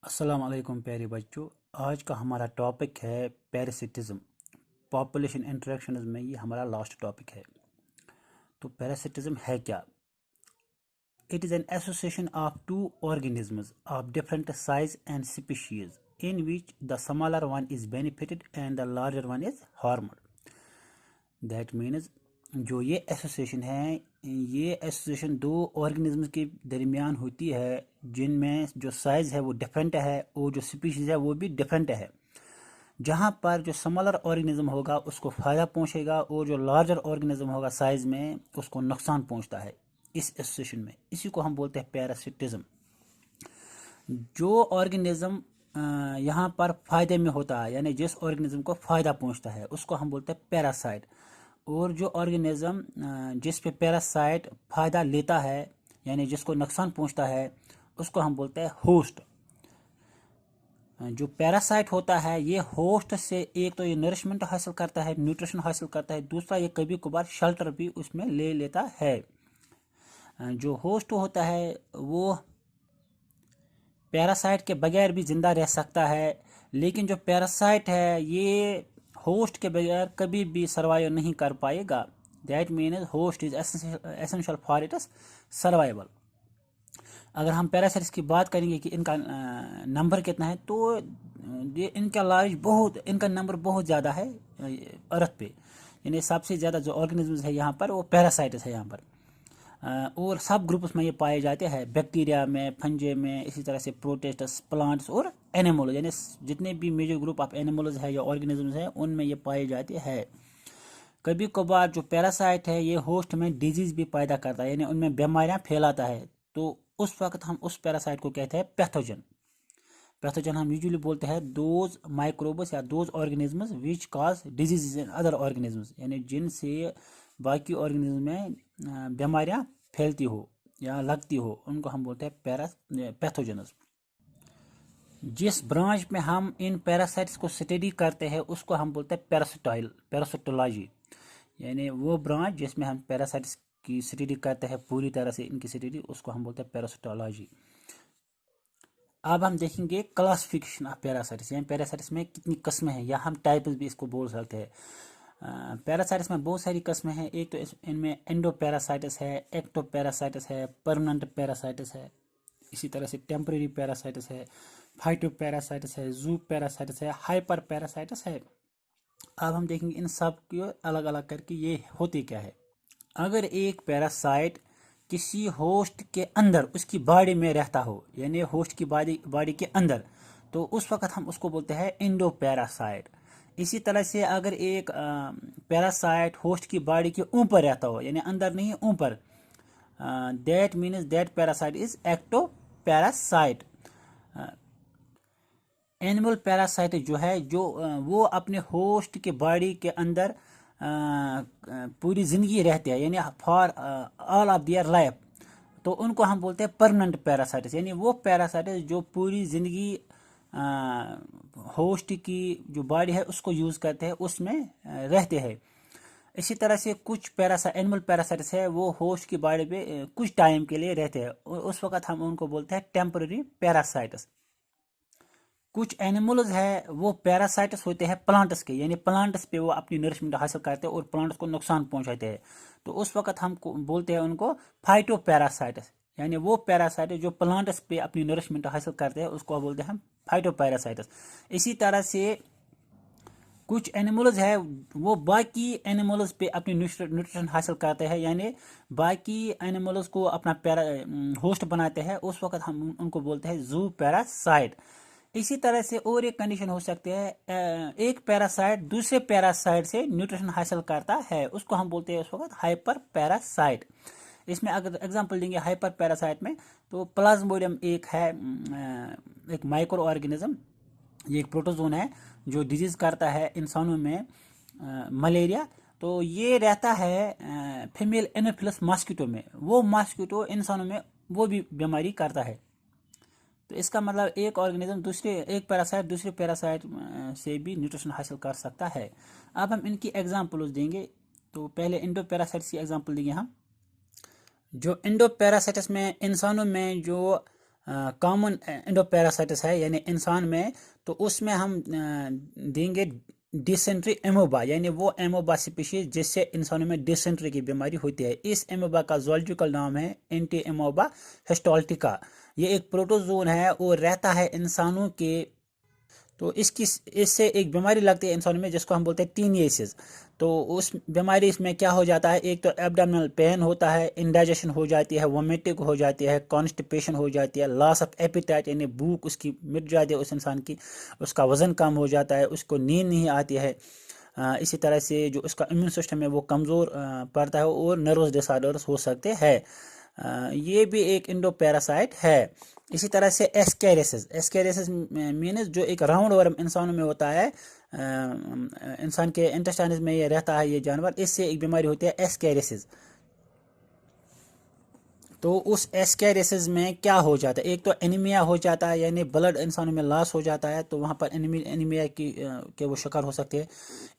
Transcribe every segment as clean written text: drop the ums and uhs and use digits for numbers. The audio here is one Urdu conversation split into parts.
السلام علیکم پیارے بچوں، آج کا ہمارا ٹاپک ہے پیراسٹزم۔ پاپولیشن انٹریکشنز میں یہ ہمارا لاسٹ ٹاپک ہے۔ تو پیراسٹزم ہے کیا؟ It is an association of two organisms of different size and species in which the smaller one is benefited and the larger one is harmed. That means جو یہ ایسوسیشن ہے، یہ ایسوسیشن دو آرگنزمز کے درمیان ہوتی ہے جن میں جو سائز ہے وہ ڈفرینٹ ہے اور جو سپیشیز ہے وہ بھی ڈفرینٹ ہے۔ جہاں پر جو سمالر آرگنزم ہوگا اس کو فائدہ پہنچے گا اور جو لارجر آرگنزم ہوگا سائز میں اس کو نقصان پہنچتا ہے اس ایسوسیشن میں۔ اسی کو ہم بولتے ہیں پیراسٹزم۔ جو آرگنزم یہاں پر فائدے میں ہوتا ہے، یعنی جس آرگنزم کو فائدہ پہنچتا ہے اس کو ہم بولتے ہیں پیراسائٹ، اور جو آرگنزم جس پہ پیراسائٹ فائدہ لیتا ہے یعنی جس کو نقصان پہنچتا ہے اس کو ہم بولتے ہیں ہوسٹ۔ جو پیراسائٹ ہوتا ہے یہ ہوسٹ سے ایک تو یہ نرشمنٹ حاصل کرتا ہے، نیوٹریشن حاصل کرتا ہے، دوسرا یہ کبھی کبھار شیلٹر بھی اس میں لے لیتا ہے۔ جو ہوسٹ ہوتا ہے وہ پیراسائٹ کے بغیر بھی زندہ رہ سکتا ہے، لیکن جو پیراسائٹ ہے یہ ہوسٹ کے بغیر کبھی بھی سروائیو نہیں کر پائے گا۔ That means host is essential for its survival. اگر ہم پیراسائٹس کی بات کریں گے کہ ان کا نمبر کتنا ہے، تو ان کا نمبر بہت زیادہ ہے ارتھ پہ، یعنی سب سے زیادہ جو آرگنزمز ہے یہاں پر وہ پیراسائٹس ہے یہاں پر، اور سب گروپس میں یہ پائے جاتے ہیں، بیکٹیریا میں، فنجے میں، اسی طرح سے پروٹسٹس، پلانٹس اور اینیملز، یعنی جتنے بھی میجر گروپ آف اینیملز ہے یا آرگنزمز ہیں ان میں یہ پائے جاتے ہیں۔ کبھی کبھار جو پیراسائٹ ہے یہ ہوسٹ میں ڈیزیز بھی پیدا کرتا ہے، یعنی ان میں بیماریاں پھیلاتا ہے، تو اس وقت ہم اس پیراسائٹ کو کہتے ہیں پیتھوجن۔ پیتھوجن ہم یوزلی بولتے ہیں دوز مائکروبس یا those organisms which cause disease in other organisms, یعنی جن سے باقی آرگنزم میں بیماریاں پھیلتی ہو یا لگتی ہو، ان کو ہم بولتے ہیں پیتھوجنز۔ جس برانچ میں ہم ان پیراسائٹس کو اسٹڈی کرتے ہیں اس کو ہم بولتے ہیں پیراسٹولوجی، یعنی وہ برانچ جس میں ہم پیراسائٹس کی اسٹڈی کرتے ہیں، پوری طرح سے ان کی اسٹڈی، اس کو ہم بولتے ہیں پیراسٹولوجی۔ اب ہم دیکھیں گے کلاسیفیکیشن آف پیراسائٹس، یعنی پیراسائٹس میں کتنی قسمیں ہیں یا ہم ٹائپس بھی اس کو بول سکتے ہیں۔ پیراسائٹس میں بہت ساری قسمیں ہیں۔ ایک تو ان میں اینڈو پیراسائٹس ہے، ایکٹو پیراسائٹس ہے، پرمننٹ پیراسائٹس ہے، اسی طرح سے ٹیمپریری پیراسائٹس ہے، فائٹو پیراسائٹس ہے، زو پیراسائٹس ہے، ہائپر پیراسائٹس ہے۔ اب ہم دیکھیں گے ان سب کو الگ الگ کر کے یہ ہوتے کیا ہے۔ اگر ایک پیراسائٹ کسی ہوسٹ کے اندر اس کی باڈی میں رہتا ہو، یعنی ہوسٹ کی باڈی کے اندر، تو اس وقت ہم اس کو بولتے ہیں انڈو پیراسائٹ۔ اسی طرح سے اگر ایک پیراسائٹ ہوسٹ کی باڈی کے اوپر رہتا ہو، یعنی اندر نہیں اوپر، that means that parasite is ectoparasite. Animal parasite جو ہے وہ اپنے ہوسٹ کے باڈی کے اندر پوری زندگی رہتے ہیں، یعنی for all of their life, تو ان کو ہم بولتے ہیں پرمننٹ پیراسائٹس، یعنی وہ پیراسائٹس جو پوری زندگی ہوسٹ کی جو باڈی ہے اس کو یوز کرتے ہیں، اس میں رہتے ہیں۔ اسی طرح سے کچھ اینیمل پیراسائٹس ہے وہ ہوسٹ کی باڈی پہ کچھ ٹائم کے لیے رہتے ہیں، اس وقت ہم ان کو بولتے ہیں ٹیمپرری پیراسائٹس۔ کچھ اینیملز ہے وہ پیراسائٹس ہوتے ہیں پلانٹس کے، یعنی پلانٹس پہ وہ اپنی نرشمنٹ حاصل کرتے ہیں اور پلانٹس کو نقصان پہنچاتے ہیں، تو اس وقت ہم بولتے ہیں ان کو فائٹو پیراسائٹس، یعنی وہ پیراسائٹس جو پلانٹس پہ اپنی نرشمنٹ حاصل کرتے ہیں اس کو بولتے ہیں ہم فائٹو پیراسائٹس۔ اسی طرح سے کچھ اینیملز ہے وہ باقی اینیملز پہ اپنی نیوٹریشن حاصل کرتے ہیں، یعنی باقی اینیملز کو اپنا ہوسٹ بناتے ہیں، اس وقت ہم ان کو بولتے ہیں زو پیراسائٹ۔ اسی طرح سے اور ایک کنڈیشن ہو سکتی ہے، ایک پیراسائٹ دوسرے پیراسائٹ سے نیوٹریشن حاصل کرتا ہے، اس کو ہم بولتے ہیں اس وقت ہائپر پیراسائٹ۔ اس میں اگر ایگزامپل دیں گے ہائپر پیراسائٹ میں، تو پلازموڈیم ایک ہے، ایک مائکرو آرگنزم، یہ ایک پروٹوزون ہے جو ڈیزیز کرتا ہے انسانوں میں، ملیریا، تو یہ رہتا ہے فیمیل اینوفلس ماسکیٹو میں، وہ ماسکیٹو انسانوں میں وہ بھی بیماری کرتا ہے۔ تو اس کا مطلب ایک آرگنزم ایک پیراسائٹ دوسرے پیراسائٹ سے بھی نیوٹریشن حاصل کر سکتا ہے۔ اب ہم ان کی ایگزامپلز دیں گے، تو پہلے انڈو پیراسائٹس کی ایگزامپل دیں گے ہم۔ جو انڈو پیراسائٹس میں انسانوں میں جو کامن انڈو پیراسائٹس ہے یعنی انسان میں، تو اس میں ہم دیں گے ڈیسینٹری ایموبا، یعنی وہ ایموبا سپیشیز جس سے انسانوں میں ڈیسینٹری کی بیماری ہوتی ہے. اس ایموبا کا زوالوجیکل نام ہے اینٹی ایموبا ہسٹالٹیکا. یہ ایک پروٹوزون ہے اور رہتا ہے انسانوں کے، تو اس سے ایک بیماری لگتی ہے انسانوں میں جس کو ہم بولتے ہیں ٹینیسز. تو اس بیماری میں کیا ہو جاتا ہے، ایک تو ایبڈامنل پین ہوتا ہے، انڈائجیشن ہو جاتی ہے، وومیٹنگ ہو جاتی ہے، کانسٹیپیشن ہو جاتی ہے، لاس آف ایپیٹائٹ یعنی بھوک اس کی مٹ جاتی ہے اس انسان کی، اس کا وزن کم ہو جاتا ہے، اس کو نیند نہیں آتی ہے. اسی طرح سے جو اس کا امیون سسٹم ہے وہ کمزور پڑتا ہے اور نروس ڈس آرڈرس ہو سکتے ہیں. یہ بھی ایک انڈو پیراسائٹ ہے. اسی طرح سے ایسکیریسز مینز جو ایک راؤنڈ ورم انسانوں میں ہوتا ہے، انسان کے انٹسٹائنز میں یہ رہتا ہے یہ جانور، اس سے ایک بیماری ہوتی ہے ایسکیریسز. تو اس ایسکیریسز میں کیا ہو جاتا ہے، ایک تو انیمیا ہو جاتا ہے یعنی بلڈ انسانوں میں لاس ہو جاتا ہے، تو وہاں پر انیمیا کے وہ شکار ہو سکتے ہیں.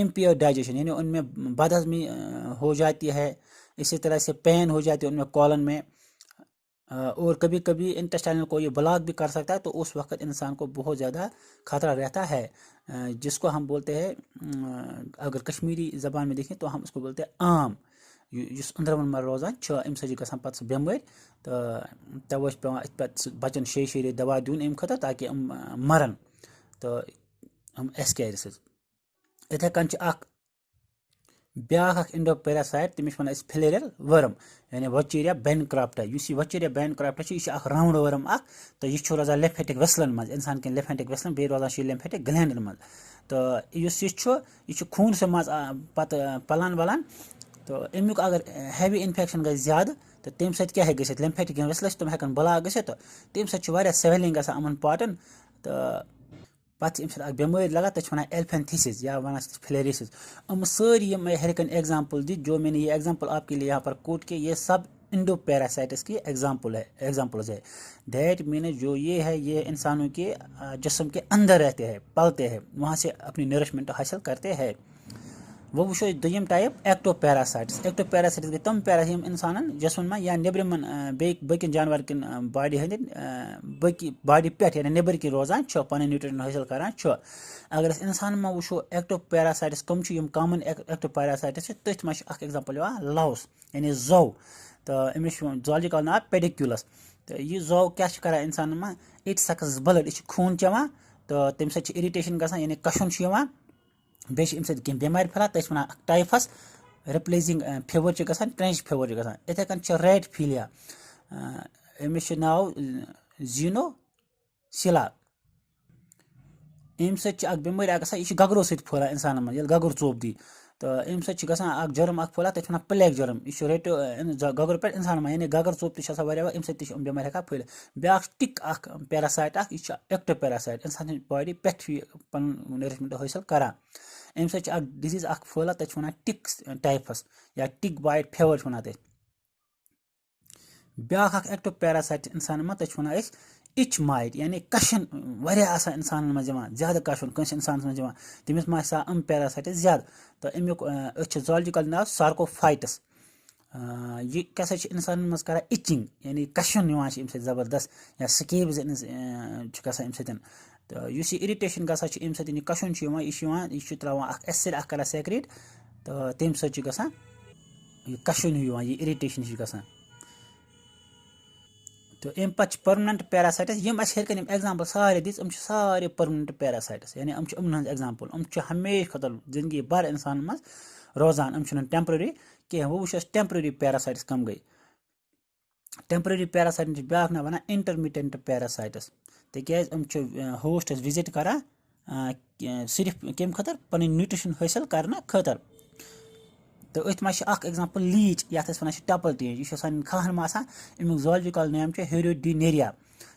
امپیئر ڈائجیشن یعنی ان میں بد ہضمی ہو جاتی ہے. اسی طرح سے پین ہو جاتی ہے ان میں کالن میں، اور کبھی کبھی انٹسٹائنل کو یہ بلاک بھی کر سکتا ہے. تو اس وقت انسان کو بہت زیادہ خطرہ رہتا ہے، جس کو ہم بولتے ہیں، اگر کشمیری زبان میں دیکھیں تو ہم اس کو بولتے ہیں عام، یس أنٛدرمن منٛز روزان چھُ، اَمہِ سۭتۍ چھِ گژھان پَتہٕ سُہ بٮ۪مٲرۍ، تہٕ تَوَے چھِ پٮ۪وان اَتھ پَتہٕ بَچَن 6 رٮ۪تھ دوا دیُن اَمہِ خٲطرٕ تاکہِ یِم مَرَن، تہٕ یِم ایسکیرسٕز. یِتھَے کٔنۍ چھِ اَکھ بیٛاکھ اَکھ اِنڈو پیراسایٹ، تٔمِس چھِ وَنان أسۍ فِلیریل ؤرٕم یعنی وچیریا بینکرافٹا. یُس یہِ وچیریا بینکرافٹا چھُ، یہِ چھُ اَکھ راوُنٛڈ ؤرٕم اَکھ، تہٕ یہِ چھُ روزان لیمفیٹِک ویسلَن منٛز، اِنسان کٮ۪ن لیمفیٹِک ویسلَن، بیٚیہِ روزان چھُ یہِ لیمفیٹِک گلینڈَن منٛز. تہٕ یُس یہِ چھُ خوٗنسٕے منٛز پَتہٕ پَلان وَلان. تو امیُک اگر ہیوی انفیکشن گژھِ زیادٕ تہٕ تمہِ سۭتۍ کیٛاہ ہیٚکہِ گٔژھِتھ، لیمفیٹِک یِم ویسلٕز چھِ تِم ہٮ۪کَن بلاک گٔژھِتھ، تہٕ تمہِ سۭتۍ چھِ واریاہ سویلِنٛگ گژھان یِمَن پاٹَن، تہٕ پَتہٕ چھِ اَمہِ سۭتۍ اَکھ بٮ۪مٲرۍ لگان تَتھ چھِ وَنان ایلفینتھیسِس یا وَنان چھِ فلیریسِس. یِم سٲری یِم ہیٚکَن ایگزامپل دی جو میں نے یہ ایگزامپل آپ کے لیے یہاں پر کوٹ کیے، یہ سب انڈو پیراسائٹس کی ایگزامپلز ہے. دیٹ مینز جو یہ ہے یہ انسانوں کے جسم کے اندر رہتے ہیں، پلتے ہیں، وہاں سے اپنی نرشمنٹ حاصل کرتے ہیں. وہ وٕچھو دوٚیِم type active parasites. Active parasites گٔے تِم پیرا یِم اِنسانَن جسمن منٛز یا نیٚبرِمَن باقین جانور کٮ۪ن باڈی ہٕنٛدٮ۪ن باقی باڈی پٮ۪ٹھ یعنی نیٚبٕرۍ کِنۍ روزان چھُ، پَنٕنۍ نیوٗٹرین حٲصِل کران چھُ. اگر أسۍ اِنسانَن منٛز وٕچھو ایکٹو پیراسائٹس کٕم چھِ، یِم کامن ایکٹو پیراسائٹس چھِ، تٔتھۍ منٛز چھِ اکھ ایگزامپل یِوان لوُس یعنی زو، تہٕ أمِس چھُ زوالجِکل ناو پیڈیکیولس. تہٕ یہِ زو کیاہ چھِ کران اِنسانن منٛز، اِٹ سکس بلڈ، یہِ چھِ خوٗن چٮ۪وان، تہٕ تَمہِ سۭتۍ چھِ اِرِٹیشن گژھان یعنی کشُن چھُ یِوان، بیٚیہِ چھِ اَمہِ سۭتۍ کینٛہہ بٮ۪مارِ پھٔہلان، تَتھ چھِ وَنان ٹایفس، رِپلیسِنگ فیور چھِ گژھان، ٹرینچ فیور چھِ گژھان. یِتھے کٔنۍ چھِ ریٹ فیلیا، أمِس چھُ ناو زیٖنو سِلا. اَمہِ سۭتۍ چھِ اکھ بٮ۪مٲرۍ اکھ گژھان، یہِ چھِ گگرو سۭتۍ پھٔہلان اِنسانن منٛز ییٚلہِ گگر ژوٚپ دی، تہٕ اَمہِ سۭتۍ چھِ گژھان اکھ جرم اکھ پھٔہلان، تَتھ چھِ وَنان پلیگ جرم. یہِ چھُ ریٹو گگرو پٮ۪ٹھ اِنسانن منٛز یعنی گگر ژوٚپ تہِ چھِ آسان واریاہ، اَمہِ سۭتۍ تہِ چھِ یِم بٮ۪مارِ ہٮ۪کان پھٔہلِتھ. بیاکھ چھُ ٹِک اکھ پیراسایٹ اکھ، یہِ چھُ ایکٹو پیراسایٹ، اِنسان سٕنٛدِ باڈی پٮ۪ٹھ چھُ یہِ پَنُن نٔرِشمنٹ حٲصِل کران. اَمہِ سۭتۍ چھِ اکھ ڈِزیٖز اکھ پھٔہلان، تَتھ چھِ وَنان ٹِک ٹایفس یا ٹِک بایٹ فیور چھِ وَنان تَتھ. بیاکھ اکھ ایکٹو پیراسایٹ چھِ اِنسانن منٛز، تَتھ چھِ وَنان أسۍ اِچ مایٹ یعنی کشن واریاہ آسان اِنسانن منٛز یِوان، زیادٕ کشُن کٲنٛسہِ اِنسانس منٛز یِوان، تٔمِس ما آسہِ یِم پیراسایٹس زیادٕ. تہٕ امیُک أسۍ چھِ زوالجِکل ناو سارکوفایٹس. یہِ کیاہ سا چھِ اِنسانن منٛز کران اِچِنگ یعنی کشُن یِوان چھِ اَمہِ سۭتۍ زبردست، یا سکیبز چھِ گژھان اَمہِ سۭتۍ. تہٕ یُس یہِ اِرِٹیشن گژھان چھِ اَمہِ سۭتۍ یہِ کشُن چھُ یِوان، یہِ چھُ تراوان اکھ ایسِڈ اکھ کران سیکریٹ، تہٕ تَمہِ سۭتۍ چھُ گژھان یہِ کشُن ہیوٗ یِوان، یہِ اِرِٹیشن چھِ گژھان. تہٕ اَمہِ پَتہٕ چھِ پٔرمننٹ پیراسایٹس، یِم اَسہِ ہیٚرِ کَنۍ یِم ایگزامپل سارے دِژ، یِم چھِ سارے پٔرمننٹ پیراسایٹس یعنی یِم چھِ یِمن ہٕنٛز ایگزامپل. یِم چھِ ہمیشہٕ خٲطرٕ زندگی بھر اِنسانن منٛز روزان، یِم چھِنہٕ ٹیمپرری کینٛہہ. وۄنۍ وٕچھو أسۍ ٹیمپرری پیراسایٹس کَم گٔے. ٹیمپرری پیراسایٹن چھِ بیاکھ ناو وَنان انٹرمیٖڈیٹ پیراسایٹس، تِکیازِ یِم چھِ ہوسٹس وِزِٹ کران صرف کَمہِ خٲطرٕ، پَنٕنۍ نیوٗٹرِشن حٲصِل کرنہٕ خٲطرٕ. تہٕ أتھۍ منٛز چھِ اکھ ایگزامپل لیٖچ، یَتھ أسۍ وَنان چھِ ٹپل ٹینج. یہِ چھُ سانٮ۪ن کھہن منٛز آسان، اَمیُک زوالجِکل نیم چھُ ہیریوڈینیریا.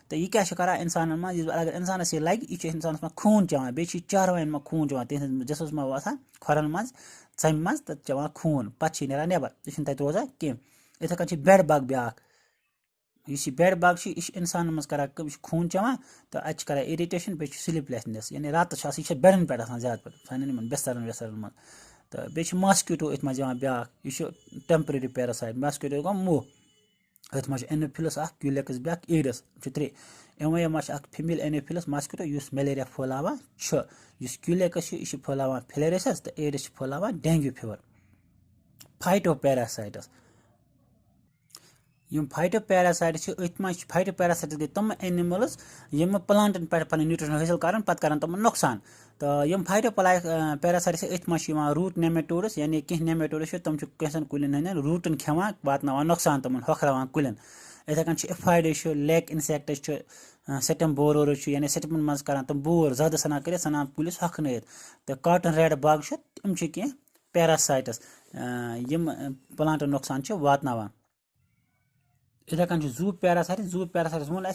تہٕ یہِ کیاہ چھُ کران اِنسانن منٛز، اگر اِنسانس یہِ لگہِ، یہِ چھُ اِنسانس منٛز خوٗن چٮ۪وان، بیٚیہِ چھِ یہِ چاروایَن منٛز خوٗن چٮ۪وان، تِہنٛدِس جسمس منٛز واتان کھۄرن منٛز ژَمہِ منٛز، تہٕ چٮ۪وان خوٗن، پَتہٕ چھِ یہِ نیران نٮ۪بر، یہِ چھُنہٕ تَتہِ روزان کینٛہہ. یِتھے کٔنۍ چھِ بیڈ بگ بیاکھ، یُس یہِ بیڈ بگ چھُ یہِ چھُ اِنسانن منٛز کران کٲم، یہِ چھُ خوٗن چٮ۪وان، تہٕ اَتہِ چھِ کران اِرِٹیشن، بیٚیہِ چھُ سِلیپ لیسنیس یعنی راتس چھُ آسان، یہِ چھِ بیڈن پٮ۪ٹھ آسان زیادٕ پٲٹھۍ سانٮ۪ن یِمن بِسترن وِسترن منٛز. تہٕ بیٚیہِ چھِ ماسکیٖٹو أتھۍ منٛز یِوان بیاکھ، یہِ چھُ ٹیمپرری پیراسایٹ. ماسکیٖٹو گوٚو مُوہ. اتھ مجھ اینوفلس اخ کیولیکس بیاکھ ایڈس ترے ایم مجھ اخ فیمیل اینوفلس ماسکیٹو یس ملیریا پھیلاوان یس کیولیکس یہ پھیلاوان فلیریسس تو ایڈس پھیلاوان ڈینگیو فیور فائٹو پیراسائٹس یم فائٹو پیراسائٹس اتھ مجھ فائٹو پیراسائٹس گئی تم اینیملز یم پلانٹن پہ پن نیوٹریشن حاصل کران پتہ کران تم نقصان تو یم فائٹو پیراسائٹس اتھ مجھ روٹ نیمیٹوڈس یعنی کھین نیمیٹوڈس تم کینسن کلین ہند روٹن کھوان واتناوان نقصان تمن ہوکھراوان کلین اتھے کن افائڈس لیک انسیکٹس سٹم بورورز یعنی سٹمن مز کران تم بور زیادہ سنان کر سنان کلس ہوکھنائت تو کاٹن ریڈ باغ تم کی پیراسائٹس یم پلانٹن نقصان واتناوان اتھے کن زو پیراسائٹس وون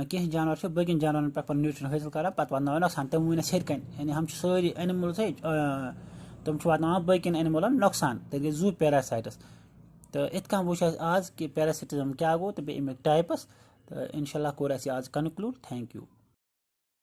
کھین جانور باقین جانورن پہ نیوٹریشن حاصل کران پتہ واتناوان نقصان تم ون ہر کن یعنی ہم ساری اینیملز تم واتناوان باقین اینیملن نقصان تیل گئی زو پیراسائٹس تو ات کن وچ آج کہ پیراسائٹزم کیا گو تو بیٚیہِ امیک ٹائپس تو انشاء اللہ کور آج کنکلوڈ تھینک یو